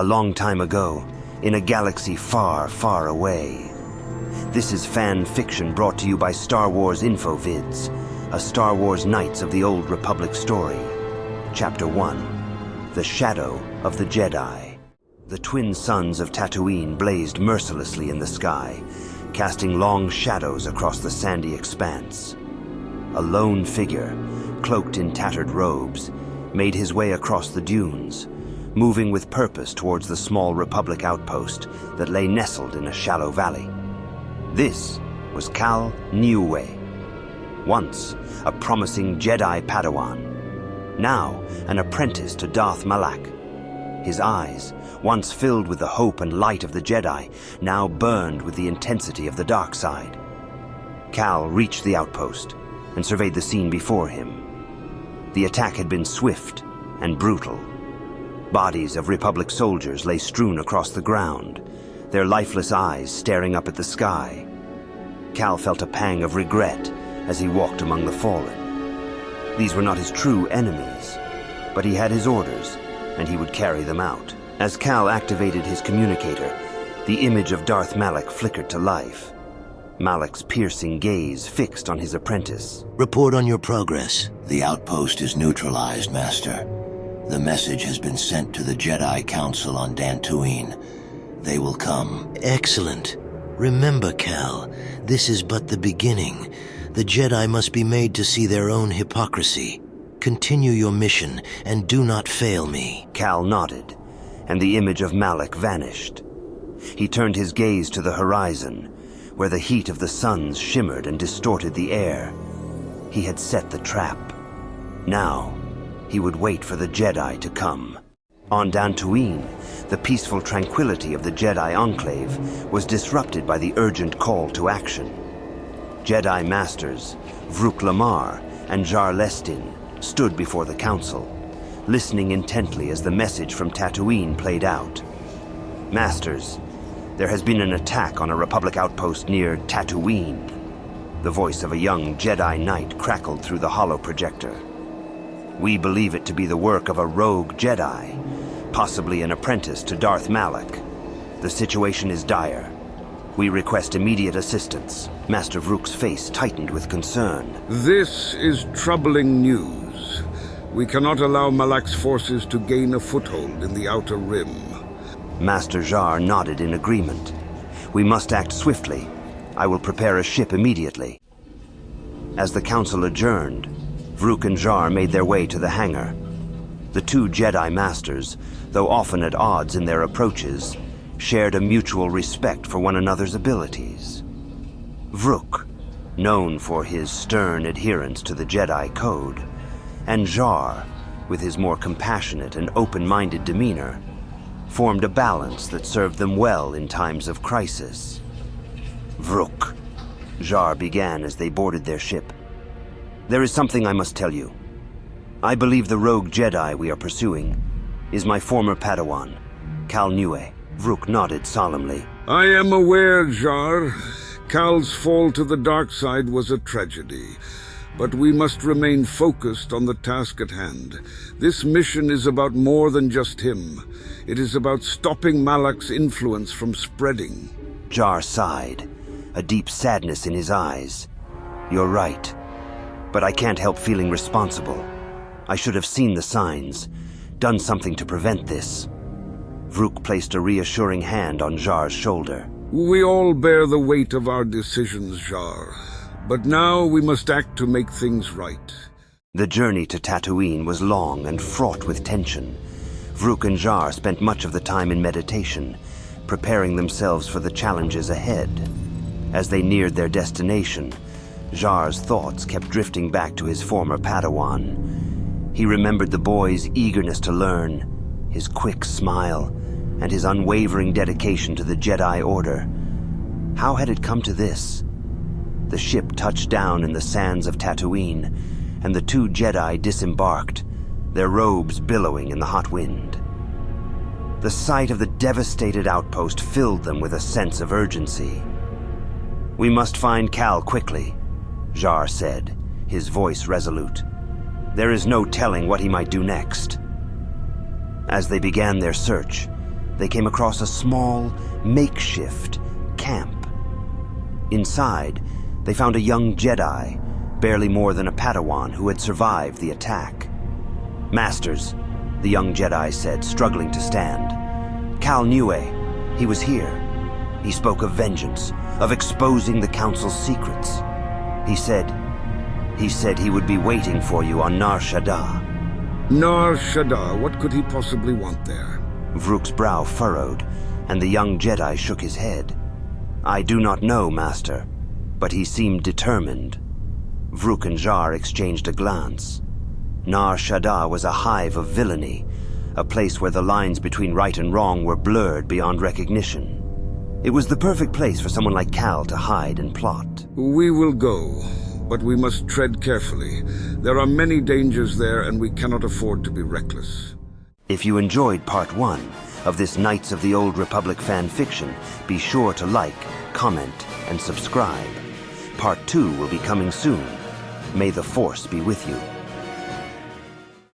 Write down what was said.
A long time ago, in a galaxy far, far away. This is fan fiction brought to you by Star Wars Infovids, a Star Wars Knights of the Old Republic story. Chapter 1, The Shadow of the Jedi. The twin suns of Tatooine blazed mercilessly in the sky, casting long shadows across the sandy expanse. A lone figure, cloaked in tattered robes, made his way across the dunes, moving with purpose towards the small Republic outpost that lay nestled in a shallow valley. This was Cal Niue, once a promising Jedi Padawan, now an apprentice to Darth Malak. His eyes, once filled with the hope and light of the Jedi, now burned with the intensity of the dark side. Cal reached the outpost and surveyed the scene before him. The attack had been swift and brutal. Bodies of Republic soldiers lay strewn across the ground, their lifeless eyes staring up at the sky. Cal felt a pang of regret as he walked among the fallen. These were not his true enemies, but he had his orders, and he would carry them out. As Cal activated his communicator, the image of Darth Malak flickered to life. Malak's piercing gaze fixed on his apprentice. Report on your progress. The outpost is neutralized, Master. The message has been sent to the Jedi Council on Dantooine. They will come. Excellent. Remember, Cal, this is but the beginning. The Jedi must be made to see their own hypocrisy. Continue your mission, and do not fail me. Cal nodded, and the image of Malak vanished. He turned his gaze to the horizon, where the heat of the suns shimmered and distorted the air. He had set the trap. Now, he would wait for the Jedi to come. On Dantooine, the peaceful tranquility of the Jedi Enclave was disrupted by the urgent call to action. Jedi Masters Vrook and Zhar Lestin stood before the Council, listening intently as the message from Tatooine played out. Masters, there has been an attack on a Republic outpost near Tatooine. The voice of a young Jedi Knight crackled through the hollow projector. We believe it to be the work of a rogue Jedi, possibly an apprentice to Darth Malak. The situation is dire. We request immediate assistance. Master Vrook's face tightened with concern. This is troubling news. We cannot allow Malak's forces to gain a foothold in the Outer Rim. Master Zhar nodded in agreement. We must act swiftly. I will prepare a ship immediately. As the Council adjourned, Vrook and Zhar made their way to the hangar. The two Jedi Masters, though often at odds in their approaches, shared a mutual respect for one another's abilities. Vrook, known for his stern adherence to the Jedi Code, and Zhar, with his more compassionate and open-minded demeanor, formed a balance that served them well in times of crisis. Vrook, Zhar began as they boarded their ship. There is something I must tell you. I believe the rogue Jedi we are pursuing is my former Padawan, Cal Niue. Vrook nodded solemnly. I am aware, Zhar. Cal's fall to the dark side was a tragedy, but we must remain focused on the task at hand. This mission is about more than just him. It is about stopping Malak's influence from spreading. Zhar sighed, a deep sadness in his eyes. You're right. But I can't help feeling responsible. I should have seen the signs, done something to prevent this. Vrook placed a reassuring hand on Zhar's shoulder. We all bear the weight of our decisions, Zhar. But now we must act to make things right. The journey to Tatooine was long and fraught with tension. Vrook and Zhar spent much of the time in meditation, preparing themselves for the challenges ahead. As they neared their destination, Zhar's thoughts kept drifting back to his former Padawan. He remembered the boy's eagerness to learn, his quick smile, and his unwavering dedication to the Jedi Order. How had it come to this? The ship touched down in the sands of Tatooine, and the two Jedi disembarked, their robes billowing in the hot wind. The sight of the devastated outpost filled them with a sense of urgency. We must find Cal quickly, Zhar said, his voice resolute. There is no telling what he might do next. As they began their search, they came across a small, makeshift camp. Inside, they found a young Jedi, barely more than a Padawan, who had survived the attack. "Masters," the young Jedi said, struggling to stand. "Cal Nue, he was here. He spoke of vengeance, of exposing the Council's secrets. He said he would be waiting for you on Nar Shaddaa." Nar Shaddaa, what could he possibly want there? Vrook's brow furrowed, and the young Jedi shook his head. "I do not know, Master, but he seemed determined." Vrook and Zhar exchanged a glance. Nar Shaddaa was a hive of villainy, a place where the lines between right and wrong were blurred beyond recognition. It was the perfect place for someone like Cal to hide and plot. We will go, but we must tread carefully. There are many dangers there, and we cannot afford to be reckless. If you enjoyed Part 1 of this Knights of the Old Republic fan fiction, be sure to like, comment, and subscribe. Part 2 will be coming soon. May the Force be with you.